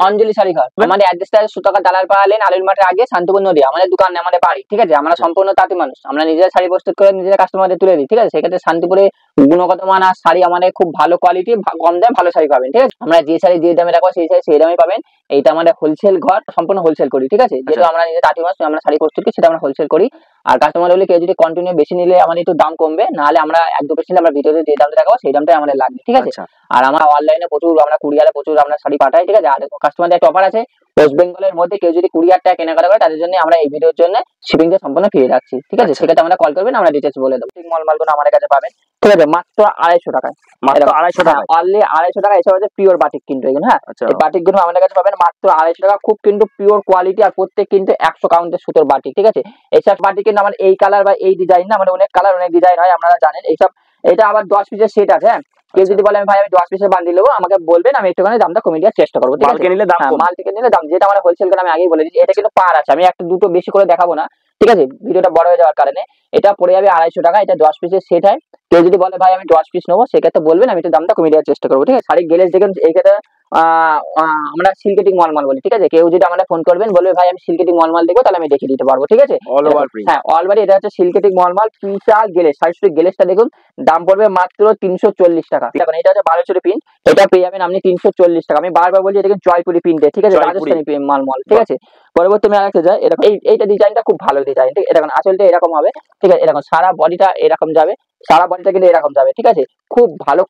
অঞ্জলি শাড়ি ঘর। আমাদের অ্যাড্রেসটা সুতাকা দালাল পাড়া লেন, আলুর মাঠের আগে, শান্তিপুর নদী। আমাদের দোকান, আমাদের বাড়ি, ঠিক আছে। আমরা সম্পূর্ণ তাঁতি মানুষ, আমরা নিজেরা শাড়ি প্রস্তুত করে নিজেরা কাস্টমারদের তুলে দিই, ঠিক আছে। সেক্ষেত্রে শান্তিপুরে গুণগত মান আর শাড়ি আমাদের খুব ভালো কোয়ালিটি, কম দামে ভালো শাড়ি পাবেন, ঠিক আছে। আমরা যে শাড়ি যে দামে রাখবো সেই শাড়ি সেই দামে পাবেন। এইটা আমাদের হোলসেল ঘর, সম্পূর্ণ হোলসেল করি, ঠিক আছে। যেহেতু আমরা নিজে তাঁতি মানুষ, আমরা শাড়ি প্রস্তুত করি, সেটা আমরা হোলসেল করি। আর কাস্টমার হলে কেউ যদি কন্টিনিউ বেশি নিলে আমাদের একটু দাম কমবে, নাহলে আমরা 1-2 পিস নিলে আমরা ভিডিওতে যে দামটা দেখাবো সেই দামটাই আমাদের লাগবে, ঠিক আছে। আর আমরা অনলাইনে প্রচুর, আমরা কুরিয়ারে প্রচুর আমরা শাড়ি পাঠাই, ঠিক আছে। আর কাস্টমারদের একটা অফার আছে, ওয়েস্ট বেঙ্গলের মধ্যে কেউ যদি কুরিয়ারটা কেনাকাটা করে তাদের জন্য আমরা এই ভিডিওর জন্য শিপিংটা সম্পূর্ণ ফ্রি রাখছি, ঠিক আছে। সেক্ষেত্রে আমরা কল করবেন, আমরা ডিটেলস বলে দেবো। ঠিক মালগুলো আমাদের কাছে পাবেন, ঠিক আছে, মাত্র 250 টাকায়। মাত্র 250 টাকা, অনলি 250 টাকা। এসব হচ্ছে পিওর বাটিক কিন্তু এগুলো, হ্যাঁ। এই বাটিক গুলো আমাদের কাছে পাবেন মাত্র 250 টাকা। খুব কিন্তু পিওর কোয়ালিটি, আর প্রত্যেক কিন্তু 100 কাউন্টের সুতোর বাটিক, ঠিক আছে। এইসব বাটিক কিন্তু আমার এই কালার বা এই ডিজাইন না, আমাদের অনেক কালার অনেক ডিজাইন হয়, আপনারা জানেন এইসব। এটা আবার 10 পিসের সেট আছে, হ্যাঁ। কেউ যদি বলে ভাই আমি 10 পিসের বান্ডিল নেবো, আমাকে বলবেন, আমি একটুখানি দামটা কমিয়ে দেওয়ার চেষ্টা করবো, ঠিক আছে। মাল থেকে নিলে দাম, যেটা আমরা হোলসেল করে আমি আগেই বলে দিচ্ছি। এটা কিন্তু পার আছে, আমি একটা দুটো বেশি করে দেখাবো না, ঠিক আছে, ভিডিওটা বড় হয়ে যাওয়ার কারণে। এটা পড়ে যাবে 250 টাকা। এটা 10 পিসের সেট হয়। কেউ যদি বলে ভাই আমি 10 পিস নেবো, সেক্ষেত্রে বলবেন, আমি একটু দামটা কমিয়ে দেওয়ার চেষ্টা করবো, ঠিক আছে। শাড়ি গেলেজ দেখুন, এইখানে আমরা সিল্কেটিং মলমাল বলি, ঠিক আছে। কেউ যদি আমাদের ফোন করবেন, বলবে ভাই আমি সিল্কেটিং মলমাল দেখবো, তাহলে আমি দেখিয়ে দিতে পারবো, ঠিক আছে। হ্যাঁ, অলরেডি এটা হচ্ছে সিল্কেটিং মলমাল বিশাল গেলেজ। শাড়ি গেলেজটা দেখুন, দাম পড়বে মাত্র 340 টাকা। এখন এটা হচ্ছে 12 প্রিন্ট, এটা পেয়ে যাবেন আপনি 340 টাকা। আমি বারবার বলছি এটা কিন্তু জয়পুরি প্রিন্টে, ঠিক আছে, রাজস্থানি মালমাল, ঠিক আছে। পরবর্তী আমি আরেকটা যাই, এরকম এইটা ডিজাইনটা খুব ভালো ডিজাইন, ঠিক আছে। এখন আসলটা এরকম হবে, ঠিক আছে। এরকম সারা বডিটা এরকম যাবে, সারা বডিটা কিন্তু এরকম যাবে, ঠিক আছে। খুব ভালো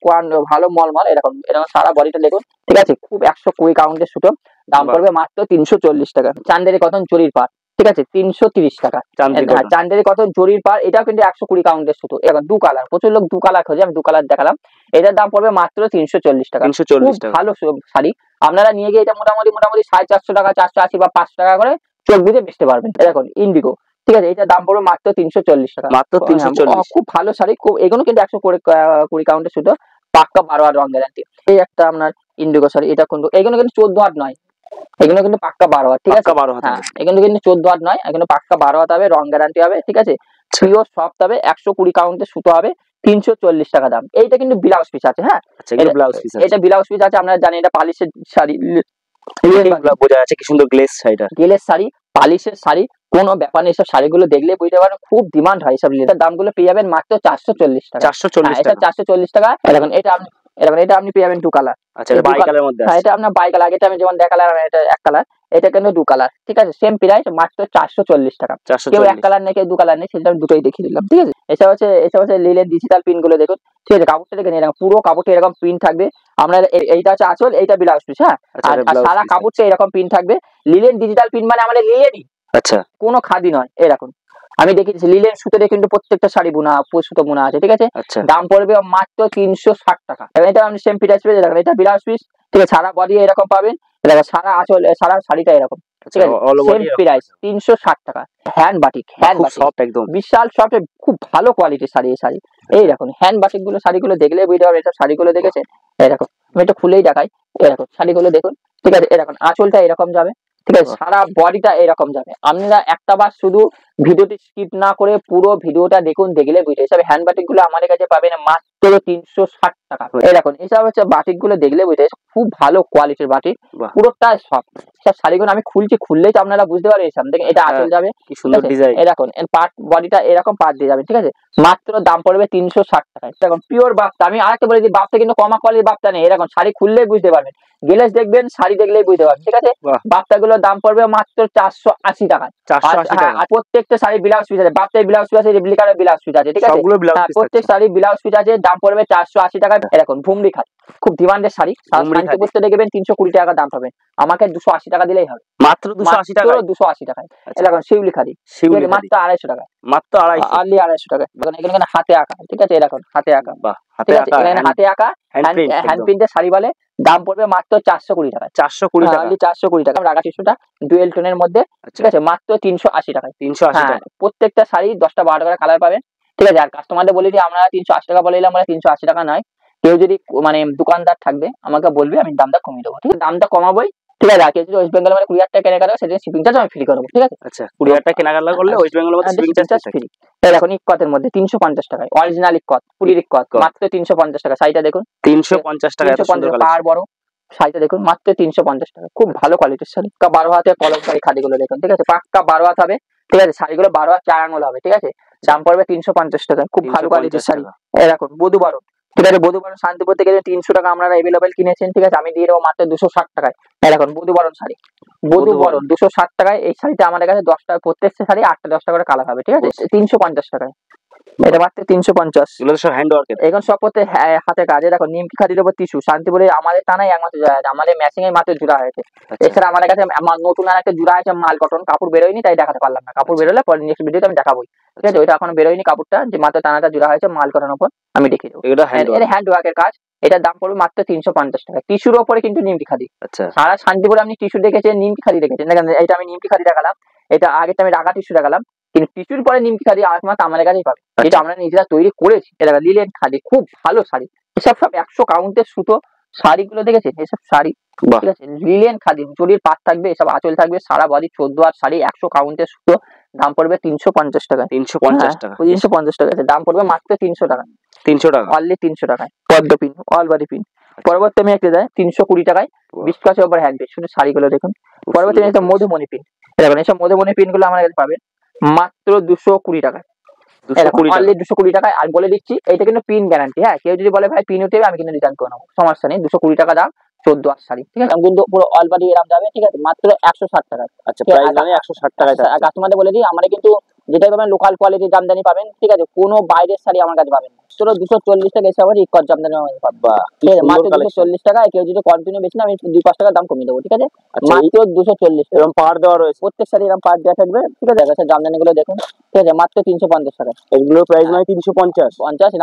ভালো মলমাল, এরকম এরকম সারা বডিটা দেখুন, ঠিক আছে। খুব 120 কাউন্টের সুতো, দাম পড়বে মাত্র 340 টাকা। চান্দেরি কটন জরির পাট, ঠিক আছে, 330 টাকা। চান্দেরি কটন জরির পাট, এটাও কিন্তু 120 কাউন্টের সুতো। এখন 2 কালার, প্রচুর লোক 2 কালার খোঁজে, আমি 2 কালার দেখালাম। এটার দাম পড়বে মাত্র 340 টাকা। খুব ভালো শাড়ি, আপনারা নিয়ে গিয়ে এটা মোটামুটি 450 টাকা, 480 বা 5 টাকা করে চোখ বুঝে বেচতে পারবেন। এখন ইন্ডিগো, ঠিক আছে, এটার দাম পড়বে মাত্র 340 টাকা। মাত্র 340। খুব ভালো শাড়ি, খুব, এগুলো কিন্তু 120 কাউন্টের সুতো, পাক্কা 12 হাত রং গ্যারান্টি। এই একটা আপনার ইন্ডিগো শাড়ি, এটা কিন্তু এগুলো কিন্তু 14 হাত নয়, এগুলো কিন্তু পাক্কা 12 হাত, ঠিক আছে। হ্যাঁ, এগুলো কিন্তু 14 হাত নয়, এগুলো পাক্কা 12 হাত হবে, রং গ্যারান্টি হবে, ঠিক আছে। পিওর সফট হবে, 120 কাউন্টের সুতো হবে, 340 টাকা দাম। এইটা কিন্তু ব্লাউজ পিস আছে, হ্যাঁ, এটা ব্লাউজ পিস আছে। আপনারা জানেন এটা পালিশের শাড়ি, বোঝা যাচ্ছে কি সুন্দর গ্লেজ শাড়িটা, গ্লেজ শাড়ি, পালিশের শাড়ি, কোনো ব্যাপার নেই। সব শাড়িগুলো দেখলে বুঝতে পারেন খুব ডিমান্ড হয় সব। এটার দামগুলো পেয়ে যাবেন মাত্র 440 টাকা। 440 টাকা। এখন এটা আপনি, এটা আপনি পেয়ে যাবেন 2 কালার। আচ্ছা, এটা বাই কালারের মধ্যে। হ্যাঁ, এটা আপনার বাই কালার। আগেটা আমি যেমন দেখালাম, এটা 1 কালার, এটা কিন্তু 2 কালার, ঠিক আছে। সেম প্রাইস, মাত্র 440 টাকা। কেউ 1 কালার নেই, কেউ 2 কালার নেই, সেটা আমি দুটোই দেখিয়ে দিলাম, ঠিক আছে। এসব হচ্ছে লিলেন ডিজিটাল প্রিন্ট গুলো দেখুন, ঠিক আছে। কাপড়টা দেখেন, এরকম পুরো কাপড়টা এরকম প্রিন্ট থাকবে। আমরা এইটা হচ্ছে আঁচল, এইটা ব্লাউজ পিস, হ্যাঁ। আর সারা কাপড়টা এরকম প্রিন্ট থাকবে। লিলেন ডিজিটাল প্রিন্ট মানে আমাদের লিলেনই, আচ্ছা, কোনো খাদি নয়। এরকম আমি দেখিয়েছি, লিলেন সুতোতে কিন্তু প্রত্যেকটা শাড়ি বুনা, সুতো বুনা আছে, ঠিক আছে। দাম পড়বে মাত্র 360 টাকা। এবং এটা আপনি সেম প্রাইস পেয়ে যাবেন। এটা ব্লাউজ পিস, ঠিক আছে, সারা বডি এরকম পাবেন, সারা আঁচল, সারা শাড়িটা এরকম, ঠিক আছে। সেম প্রাইস 360 টাকা। হ্যান্ড বাটিক, হ্যান্ড সফট, একদম বিশাল সফট, খুব ভালো কোয়ালিটির শাড়ি। এই শাড়ি, এই দেখুন হ্যান্ড বাটিক গুলো, শাড়িগুলো দেখলে বুঝতে পারবেন। এটা শাড়িগুলো দেখেছেন, এরকম আমি এটা খুলেই দেখাই, এরকম শাড়িগুলো দেখুন, ঠিক আছে। এরকম আঁচলটা এরকম যাবে, ঠিক আছে, সারা বডিটা এরকম যাবে। আপনারা একটা বার শুধু ভিডিওটি স্কিপ না করে পুরো ভিডিওটা দেখুন, দেখলে বুঝতে পারবেন। হ্যান্ড বাটিক গুলো আমাদের কাছে পাবেন মাত্র 360 টাকা। এই দেখুন, এসব হচ্ছে বাটিক গুলো দেখলে বুঝতে পারবেন, খুব ভালো কোয়ালিটির বাটিক, পুরোটা সব। সব শাড়িগুলো আমি খুলছি, খুললেই তো আপনারা বুঝতে পারবেন। এসব দেখেন, এটা আঁচল যাবে, কি সুন্দর ডিজাইন। এই দেখুন, পার্ট বডিটা এরকম পার্ট দিয়ে যাবে, ঠিক আছে। মাত্র দাম পড়বে 360 টাকা। দেখুন পিওর বাফতা। আমি আরেকটা বলে দিই, বাফতা কিন্তু কমা কোয়ালিটির বাফতা নেই। এরকম শাড়ি খুললেই বুঝতে পারবেন, গেলেজ দেখবেন, শাড়ি দেখলেই বুঝতে পারবেন, ঠিক আছে। বাফতা গুলোর দাম পড়বে মাত্র 480 টাকা। আর প্রত্যেকটা শাড়ি ব্লাউজ পিস আছে, বাফতায় ব্লাউজ পিস আছে, রেপ্লিকার ব্লাউজ পিস আছে, ঠিক আছে। প্রত্যেক শাড়ি ব্লাউজ পিস আছে, দাম পড়বে 480 টাকা। এরকম ভুমরি খাট, খুব ডিমান্ডের শাড়ি, শান্তিপুরতে দেখবেন 320 টাকা দাম পাবেন, আমাকে 280 টাকা দিলেই হবে, মাত্র 280 টাকা। 280 টাকায়। এরকম শিউলি খাদি, মাত্র 250 টাকা, মাত্র 250 টাকা। এখানে হাতে আঁকা, ঠিক আছে, এরকম হাতে আঁকা, ঠিক আছে। এখানে হাতে আঁকা হ্যান্ড প্রিন্টের শাড়ি বলে, দাম পড়বে মাত্র 420 টাকা। 420 টাকা, 420 টাকা। রাগা টিস্যুটা ডুয়েল টোনের মধ্যে, ঠিক আছে, মাত্র 380 টাকায়। 380 টাকা। প্রত্যেকটা শাড়ি 10টা 12টা করে কালার পাবেন, ঠিক আছে। আর কাস্টমারদের বলি যে আমরা 380 টাকা বলে দিলাম, আমরা 380 টাকা নয়। কেউ যদি মানে দোকানদার থাকবে আমাকে বলবে, আমি দামটা কমিয়ে দেবো, ঠিক আছে। দামটা কমাবোই, ঠিক আছে। আর কেউ যদি ওয়েস্ট বেঙ্গল মানে কুরিয়ারটা কেনাকাটা, সেটা শিপিং চার্জ আমি ফ্রি করবো, ঠিক আছে। আচ্ছা, কুরিয়ারটা কেনাকাটা করলে ওয়েস্ট বেঙ্গলের মধ্যে শিপিং চার্জ ফ্রি। এখন ইক্কতের মধ্যে 350 টাকায়, অরিজিনাল ইক্কত, পুরীর ইক্কত, মাত্র 350 টাকা। শাড়িটা দেখুন, 350 টাকা, এত সুন্দর কালার, পাড় বড়, শাড়িটা দেখুন মাত্র 350 টাকা, খুব ভালো কোয়ালিটির শাড়ি। 12 হাতে কলমকারী খাদিগুলো দেখুন, ঠিক আছে, পাক্কা 12 হাত হবে, ঠিক আছে, শাড়িগুলো 12 হাত 4 আঙুল হবে, ঠিক আছে, দাম পড়বে 350 টাকা, খুব ভালো কোয়ালিটির শাড়ি। এই দেখুন বধূ বরণ, ঠিক আছে, বধূ বরণ শান্তিপুর থেকে 300 টাকা আপনারা এভেলেবেল কিনেছেন, ঠিক আছে, আমি দিয়ে দেবো মাত্র 260 টাকায়। এই দেখুন বধূ বরণ শাড়ি, বধূ বরণ 260 টাকায়। এই শাড়িটা আমাদের কাছে 10 টাকা প্রত্যেকটা শাড়ি 8টা 10 টাকা করে কালার হবে, ঠিক আছে, 350 টাকায়। এটা মাত্র 350। এগুলো সব হ্যান্ড ওয়ার্ক, এখন সব করতে হাতে কাজে। দেখো নিমকি খাদির উপর টিস্যু, শান্তিপুরে আমাদের টানাই একমাত্র জোড়া আছে, আমাদের ম্যাচিং এর মাত্র জোড়া হয়েছে। এছাড়া আমাদের কাছে নতুন আর একটা জোড়া আছে মাল কটন, কাপড় বেরোয়নি তাই দেখাতে পারলাম না, কাপড় বেরোলে পরে নেক্সট ভিডিওতে আমি দেখাবোই, ঠিক আছে। ওইটা এখন বেরোয়নি কাপড়টা, যে মাত্র টানাটা জোড়া হয়েছে মাল কটনের উপর, আমি দেখিয়ে দেবো। এটা হ্যান্ড ওয়ার্কের কাজ, এটার দাম পড়বে মাত্র 350 টাকা। টিস্যুর উপরে কিন্তু নিমকি খাদি। সারা শান্তিপুরে আপনি টিস্যু দেখেছেন, নিমকি খাদি দেখেছেন, দেখেন এটা আমি নিমকি খাদি দেখালাম, এটা আগেটা আমি রাগা টিস্যু দেখালাম, কিন্তু টিস্যুর পরে নিমকি খাদি একমাত্র আমাদের কাছেই পাবে, যেটা আমরা নিজেরা তৈরি করেছি। এটা লিলেন খাদি, খুব ভালো শাড়ি। এসব সব 100 কাউন্টের সুতো শাড়িগুলো দেখেছেন, এসব শাড়ি, ঠিক আছে, লিলেন খাদি, জরির পাট থাকবে, এসব আঁচল থাকবে, সারা বডি 14 হাত শাড়ি, 100 কাউন্টের সুতো, দাম পড়বে 350 টাকা। 350 টাকা, 350 টাকা, দাম পড়বে মাত্র 300 টাকা, 300 টাকা, অনলি 300 টাকায়। পদ্ম পিন, অল বডি পিন। পরবর্তী আমি একটা দেয় 320 টাকায়, 20 কাছের উপর হ্যান্ড পিন, শুধু শাড়িগুলো দেখুন। পরবর্তী একটা মধুমণি পিন, দেখুন এইসব মধুমণি পিন গুলো আমার কাছে পাবেন মাত্র 220 টাকায়, 220 টাকায়। আর বলে দিচ্ছি এটা কিন্তু পিন গ্যারান্টি, হ্যাঁ, কেউ যদি বলে ভাই পিন উঠে আমি কিন্তু রিটার্ন করে নেবো, সমস্যা নেই। 220 টাকা দাম, 14 হাত শাড়ি, ঠিক আছে, কিন্তু পুরো অল বডি এরকম যাবে, ঠিক আছে, মাত্র 160 টাকায়। আচ্ছা, প্রাইস মানে 160 টাকায়। কাস্টমারদের বলে দিই, আমরা কিন্তু যেটাই পাবেন লোকাল কোয়ালিটির জামদানি পাবেন, ঠিক আছে, কোনো বাইরের শাড়ি আমার কাছে পাবেন না। চলো 240 টাকা এসে আবার ইকট জামদানি পাবা, ঠিক আছে, মাত্র 240 টাকায়। কেউ যদি কন্টিনিউ বেশি না, আমি 2-5 টাকা দাম কমিয়ে দেবো, ঠিক আছে, মাত্র 240। এরকম পার দেওয়া রয়েছে, প্রত্যেক শাড়ি এরকম পার দেওয়া থাকবে, ঠিক আছে। দেখো জামদানি গুলো দেখুন, ঠিক আছে, মাত্র 350 টাকা। এগুলোর প্রাইস মানে 350,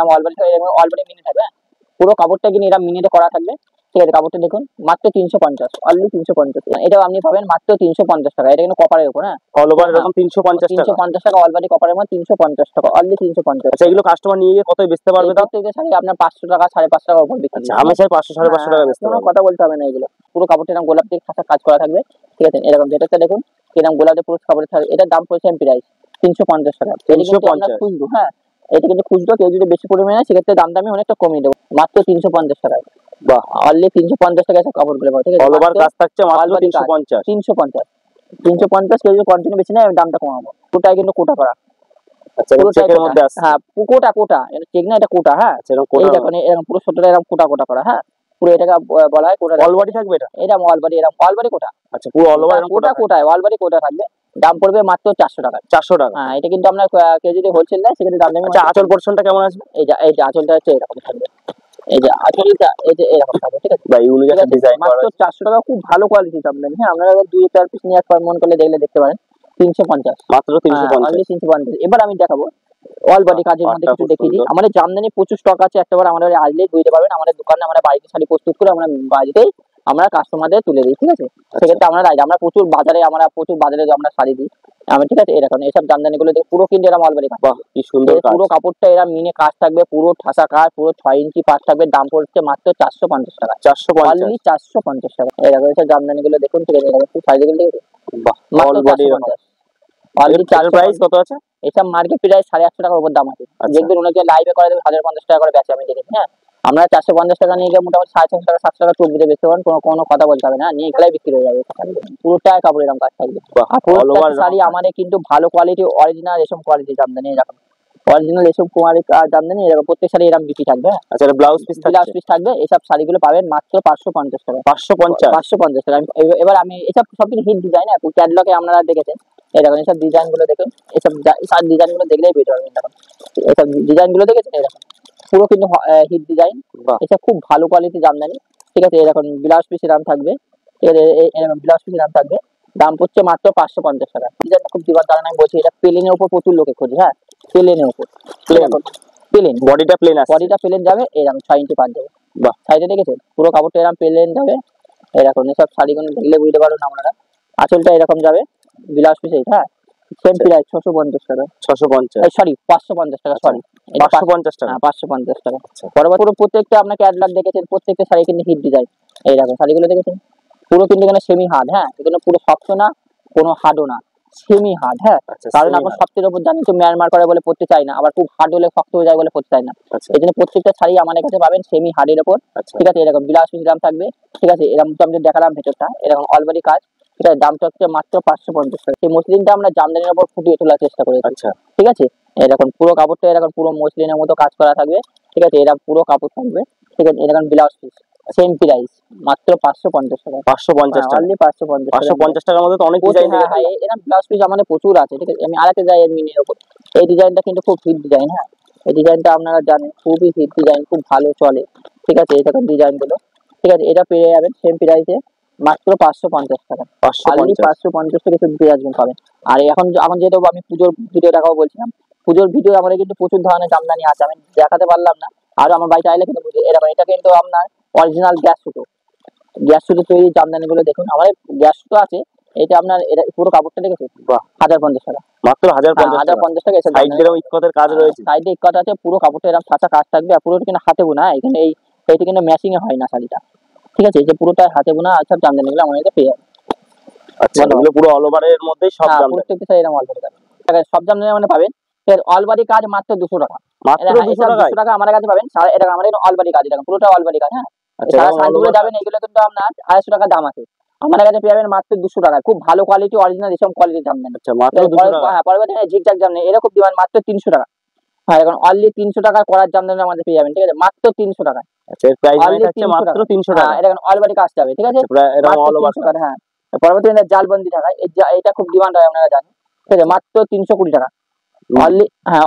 এরকম অলরেডি মিনি থাকবে, পুরো কাপড়টা কিন্তু এরকম মিনিটে করা থাকবে, ঠিক আছে, কাপড়টা দেখুন মাত্র 350, অনলি 350। এটাও আপনি পাবেন মাত্র 350 টাকা। এটা কিন্তু কপারের উপর, হ্যাঁ, অল ওভার এরকম 350 টাকা, অলরেডি কপারের মধ্যে 350 টাকা, অনলি 350। আচ্ছা, এগুলো কাস্টমার নিয়ে গিয়ে কতই বেচতে পারবে? দাম প্রত্যেকটা শাড়ি আপনার 500 টাকা 550 টাকা উপর বিক্রি। আচ্ছা, আমি চাই 500 550 টাকা বেচতে পারবো, কোনো কথা বলতে হবে না। এগুলো পুরো কাপড়টা এরকম গোলাপ দিয়ে খাতা কাজ করা থাকবে, ঠিক আছে, এরকম যেটাতে দেখুন এরকম গোলাপে পুরো কাপড় থাকবে। এটার দাম পড়ছে প্রাইস 350 টাকা, 350 খুচরো, হ্যাঁ, এটা কিন্তু খুচরো। কেউ যদি বেশি পরিমাণে সেক্ষেত্রে দামটা আমি অনেকটা কমিয়ে দেবো, মাত্র 350 টাকায়। বাহ, অনলি 350 টাকা সব কাপড়গুলো পাবে, ঠিক আছে, অল ওভার কাজ থাকছে মাত্র 350। 350 কেউ যদি কন্টিনিউ বেশি নেয় আমি দামটা কমাবো। পুরোটাই কিন্তু কোটা করা। আচ্ছা, চেকের মধ্যে আছে, হ্যাঁ, কোটা, এটা চেক না, এটা কোটা, হ্যাঁ, এই দেখুন এরকম পুরো ছোটটা এরকম কোটা করা, হ্যাঁ, পুরো এটাকে বলা হয় কোটা। অল বডি থাকবে, এটা অল বডি, এরকম অল বডি কোটা। আচ্ছা, পুরো অল ওভার কোটায় অল বডি কোটা থাকবে, দাম পড়বে মাত্র 400 টাকা। 400 টাকা, হ্যাঁ, এটা কিন্তু আপনার কেউ যদি হোলসেল দেয় সেক্ষেত্রে দাম দেবে। আচ্ছা, আঁচল পোরশনটা কেমন আসবে? এই যে আঁচলটা হচ্ছে এরকম থাকবে, এই যে আঁচলটা এই যে এরকম থাকবে, ঠিক আছে, ভাই ইউনিক একটা ডিজাইন করা, মাত্র 400 টাকা, খুব ভালো কোয়ালিটির জামদানি। হ্যাঁ, আপনারা 2-4 পিস নিয়ে একবার মন করলে দেখতে পারেন। 350, মাত্র 350। এবার আমি দেখাবো অল বডি কাজের মধ্যে কিছু দেখিয়ে দিই। আমাদের জামদানি প্রচুর স্টক আছে, একটাবার আমাদের আসলেই বুঝতে পারবেন। আমাদের দোকানে আমরা বাড়িতে শাড়ি প্রস্তুত করে আমরা বাড়িতেই আমরা কাস্টমারদের তুলে দিই, ঠিক আছে, সেক্ষেত্রে আমরা প্রচুর বাজারে আমরা শাড়ি দিই, ঠিক আছে। এরকম এইসব জামদানি গুলো পুরো কিন্তু এরকম অল বডি, বাহ কি সুন্দর, পুরো কাপড়টা এরা মিনে কাজ থাকবে, পুরো ঠাসা কাজ, পুরো 6 ইঞ্চি পাট থাকবে, দাম পড়ছে মাত্র 450 টাকা, 450 টাকা। এরকম এইসব জামদানি গুলো দেখুন, ঠিক আছে, এরকম শাড়িগুলো দেখুন, বাহ, অল বডি প্রাইস কত আছে? এসব মার্কেট প্রাইস 150 টাকার উপর দাম আছে। দেখবেন অনেকে লাইভে করে দেবে 1050 টাকা করে বেচে, আমি দেখেছি, হ্যাঁ, আমরা 450 টাকা নিয়ে গিয়ে মোটামুটি 650 টাকা 700 টাকা চোখ দিতে বেচতে পারেন, কোনো কথা বলতে হবে না, নিয়ে গেলেই বিক্রি হয়ে যাবে। পুরোটাই কাপড় এরকম কাজ থাকবে, শাড়ি আমাদের কিন্তু ভালো কোয়ালিটি, অরিজিনাল রেশম কোয়ালিটি জামদানি, এরকম অরিজিনাল রেশম কোয়ালিটি জামদানি, এরকম প্রত্যেক শাড়ি এরকম বিক্রি থাকবে। আচ্ছা, ব্লাউজ পিস থাকবে। এসব শাড়িগুলো পাবেন মাত্র 550 টাকা, 550 টাকা। এবার আমি এসব সবকিছু হিট ডিজাইন, ক্যাটালগে আপনারা দেখেছেন, এরকম এইসব ডিজাইন গুলো দেখুন, এসব ডিজাইন গুলো দেখলেই বুঝতে পারবেন। দেখুন এইসব ডিজাইন গুলো দেখেছেন, এরকম পুরো কিন্তু হিট ডিজাইন, এসব খুব ভালো কোয়ালিটি জামদানি, ঠিক আছে। এরকম ব্লাউজ পিসের দাম থাকবে, এরকম ব্লাউজ পিসের দাম থাকবে, দাম পড়ছে মাত্র 550 টাকা। ডিজাইনটা খুব দিবার কারণে আমি বলছি, এটা প্লেনের উপর প্রচুর লোকে খোঁজে, হ্যাঁ, প্লেনের উপর, প্লেন বডিটা প্লেন যাবে, এরকম 6 ইঞ্চি পাট যাবে, বাহ, সাইডে দেখেছেন পুরো কাপড়টা এরকম প্লেন যাবে, এরকম এসব শাড়িগুলো দেখলে বুঝতে পারবেন আপনারা। আঁচলটা এরকম যাবে, ব্লাউজ পিস, হ্যাঁ, সেম প্রাইস 650 টাকা, 550 টাকা, 550 টাকা, 550 টাকা। পরবর্তী প্রত্যেকটা আপনার ক্যাটালগ দেখেছেন, প্রত্যেকটা শাড়ি কিন্তু হিট ডিজাইন, এইরকম শাড়িগুলো দেখেছেন, পুরো কিন্তু এখানে সেমি হার্ড, হ্যাঁ, এখানে পুরো সফট না, কোনো হার্ডও না, সেমি হার্ড, হ্যাঁ, কারণ এখন সবচেয়ে উপর জানি তো ম্যানমার করে বলে পড়তে চাই না, আবার খুব হার্ড হলে শক্ত হয়ে যায় বলে পড়তে চাই না। এই জন্য প্রত্যেকটা শাড়ি আমাদের কাছে পাবেন সেমি হার্ডের উপর, ঠিক আছে। এরকম বিলাসবহুল দাম থাকবে, ঠিক আছে। এরকম তো আমি দেখালাম ভেতরটা, এরকম অলবডি কাজ, ঠিক আছে। দামটা হচ্ছে মাত্র 550 টাকা। সেই মসলিনটা আমরা জামদানির উপর ফুটিয়ে তোলার চেষ্টা করেছি, ঠিক আছে। এরকম পুরো কাপড়টা এরকম পুরো মসলিনের মতো কাজ করা থাকবে, ঠিক আছে। এরকম পুরো কাপড় থাকবে, ঠিক আছে। এরকম ব্লাউজ পিস সেম প্রাইস মাত্র 550 টাকা। 550 টাকা, অনলি 550 550 টাকার মধ্যে তো অনেক ডিজাইন। হ্যাঁ, এরকম ব্লাউজ পিস আমাদের প্রচুর আছে, ঠিক আছে। আমি আরেকটা যাই মিনির উপর, এই ডিজাইনটা কিন্তু খুব হিট ডিজাইন, হ্যাঁ। এই ডিজাইনটা আপনারা জানেন খুবই হিট ডিজাইন, খুব ভালো চলে, ঠিক আছে। এই দেখুন ডিজাইন গুলো, ঠিক আছে। এটা পেয়ে যাবেন সেম প্রাইসে মাত্র 550 টাকা। অনলি 550 টাকা শুধু পেয়ে আসবেন পাবেন। আর এখন যেহেতু আমি পুজোর ভিডিও দেখাবো বলছিলাম, পুজোর ভিডিও আমাদের কিন্তু প্রচুর ধরনের জামদানি আছে, আমি দেখাতে পারলাম না। আর আমার বাড়িতে আইলে কিন্তু এরকম, এটা কিন্তু আপনার অরিজিনাল গ্যাস সুতো তৈরি জামদানি গুলো দেখুন, আমাদের গ্যাস সুতো আছে। এটা আপনার এটা পুরো কাপড়টা দেখেছেন 1050 টাকা, মাত্র 1050 টাকা। সাইডেরও ইক্কতের কাজ রয়েছে, সাইডে ইক্কত আছে, পুরো কাপড়টা এরকম কাঁচা কাজ থাকবে। আর পুরো কিন্তু হাতে বোনা, এখানে এইটা কিন্তু ম্যাচিং এ হয় না শাড়িটা, ঠিক আছে। এই যে পুরোটা হাতে বোনা সব জামদানি গুলো আমাদের কাছে পেয়ে যাবেন। আচ্ছা, এগুলো পুরো অল ওভারের মধ্যে সব জামদানি, প্রত্যেকটা শাড়ি এরকম অল ওভার কাজ, সব জামদানি মানে পাবেন। এর অল বডি কাজ মাত্র 200 টাকা, মাত্র 200 টাকা আমাদের কাছে পাবেন। এটা আমাদের অল বডি কাজ, এটা পুরোটা অল বডি কাজ, হ্যাঁ। সারা শাড়িগুলো যাবেন, এগুলো কিন্তু আপনার 250 টাকা দাম আছে, আমাদের কাছে পেয়ে যাবেন মাত্র 200 টাকায়। খুব ভালো কোয়ালিটি অরিজিনাল এসব কোয়ালিটির জামদানি। আচ্ছা, মাত্র 200 টাকা। হ্যাঁ, পরবর্তীতে জিগজ্যাগ জামদানি এরা খুব ডিমান্ড, মাত্র 300 টাকা। হ্যাঁ, এখন অনলি 300 টাকা করার জামদানি আমাদের পেয়ে যাবেন, ঠিক আছে, মাত্র 300 টাকায়। আচ্ছা, এর প্রাইস হচ্ছে মাত্র 300 টাকা। এটা এখন অল বডি কাজ যাবে, ঠিক আছে, এটা অল ওভার কাজ। হ্যাঁ, পরবর্তীতে জালবন্দি টাকা, এটা খুব ডিমান্ড হয় আপনারা জানেন, ঠিক আছে, মাত্র 320 টাকা।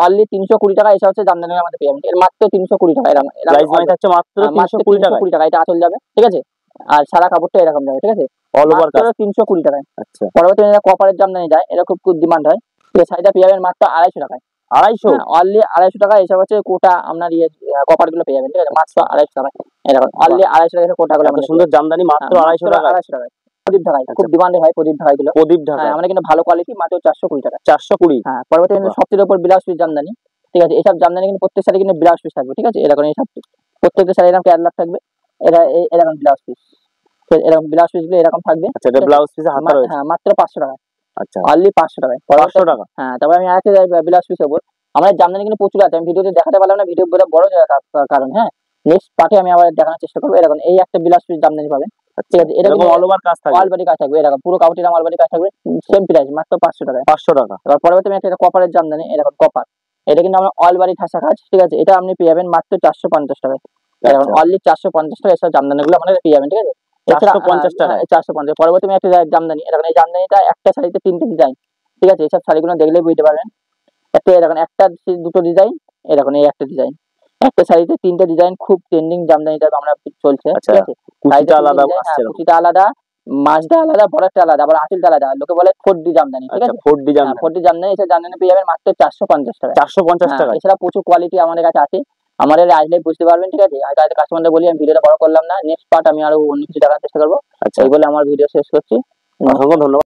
অনলি 320 টাকা এসে হচ্ছে জামদানি আমাদের পেয়ে যাবেন, এর মাত্র 320 টাকা। এরকম প্রাইস থাকছে মাত্র 320 টাকা। এটা আঁচল যাবে, ঠিক আছে। আর সারা কাপড়টা এরকম যাবে, ঠিক আছে, অল ওভার কাজ 320 টাকায়। আচ্ছা, পরবর্তীতে কপারের জামদানি যায়, এটা খুব ডিমান্ড হয়, ঠিক আছে। শাড়িটা পেয়ে যাবেন মাত্র 250 টাকায়। 250, অনলি 250 টাকা এসব হচ্ছে কোটা আপনার কপার গুলো পেয়ে যাবেন, ঠিক আছে, মাত্র 250 টাকায়। এরকম অনলি 250 টাকা কোটা গুলো, সুন্দর জামদানি মাত্র 250 টাকা। 250 টাকায় প্রদীপ ঢাকায় খুব ডিমান্ড হয়, প্রদীপ ঢাকাই গুলো, প্রদীপ ঢাকাই আমরা কিন্তু ভালো কোয়ালিটি, মাত্র 420 টাকা। 420, হ্যাঁ। পরবর্তীতে সবচেয়ে উপর ব্লাউজ পিস জামদানি, ঠিক আছে। এসব জামদানি কিন্তু প্রত্যেক শাড়ি কিন্তু ব্লাউজ পিস থাকবে, ঠিক আছে। এরকম এইসব প্রত্যেকটা শাড়ি এরকম ক্যাটলগ থাকবে, এরকম ব্লাউজ পিস, এরকম ব্লাউজ পিস গুলো এরকম থাকবে। আচ্ছা, এটা ব্লাউজ পিসে হাতা রয়েছে, হ্যাঁ, মাত্র 500 টাকা। আচ্ছা, অনলি 500 টাকায়, 500 টাকা। হ্যাঁ। তারপর আমি আরেকটা ব্লাউজ পিস উপর, আমাদের জামদানি কিন্তু প্রচুর আছে, আমি ভিডিওতে দেখাতে পারলাম না, ভিডিও বড় কারণ, হ্যাঁ। নেক্সট পার্টে আমি আবার দেখানোর চেষ্টা করবো। এরকম এই একটা ব্লাউজ পিস জামদানি পাবেন, ঠিক আছে। এটা অল ওভার কাজ থাকবে, অল বডি কাজ থাকবে, এরকম পুরো কাপড়টা অল বডি কাজ থাকবে, সেম প্রাইস মাত্র 500 টাকায়। 500 টাকা। এবার পরবর্তী আমি একটা কপারের জামদানি, এরকম কপার, এটা কিন্তু আমরা অল বডি ঠাসা কাজ, ঠিক আছে। এটা আপনি পেয়ে যাবেন মাত্র 450 টাকায়। এখন অনলি 450 টাকা এসব জামদানি গুলো আমাদের পেয়ে যাবেন, ঠিক আছে। 450 টাকা, 450। পরবর্তী আমি একটা জামদানি, এরকম এই জামদানিটা একটা শাড়িতে 3টে ডিজাইন, ঠিক আছে। এসব শাড়িগুলো দেখলেই বুঝতে পারবেন, এরকম একটা দুটো ডিজাইন, এরকম এই একটা ডিজাইন, একটা শাড়িতে 3টে ডিজাইন, খুব ট্রেন্ডিং জামদানিটা আমরা চলছে, ঠিক আছে। কুচিটা আলাদা, কুচিটা আলাদা, মাছটা আলাদা, বড়টা আলাদা, আবার আঁচলটা আলাদা, লোকে বলে 4D জামদানি, ঠিক আছে। 4D জামদানি, 4D জামদানি, এসব জামদানি পেয়ে যাবেন মাত্র 450 টাকা। 450 টাকা। এছাড়া প্রচুর কোয়ালিটি আমাদের কাছে আছে, আমাদের আসলে বুঝতে পারবেন, ঠিক আছে। আর কাস্টমারদের বলি, আমি ভিডিওটা বড় করলাম না, নেক্সট পার্ট আমি আরো অন্য কিছু দেখার চেষ্টা করবো। এই বলে আমার ভিডিও শেষ করছি। অসংখ্য ধন্যবাদ।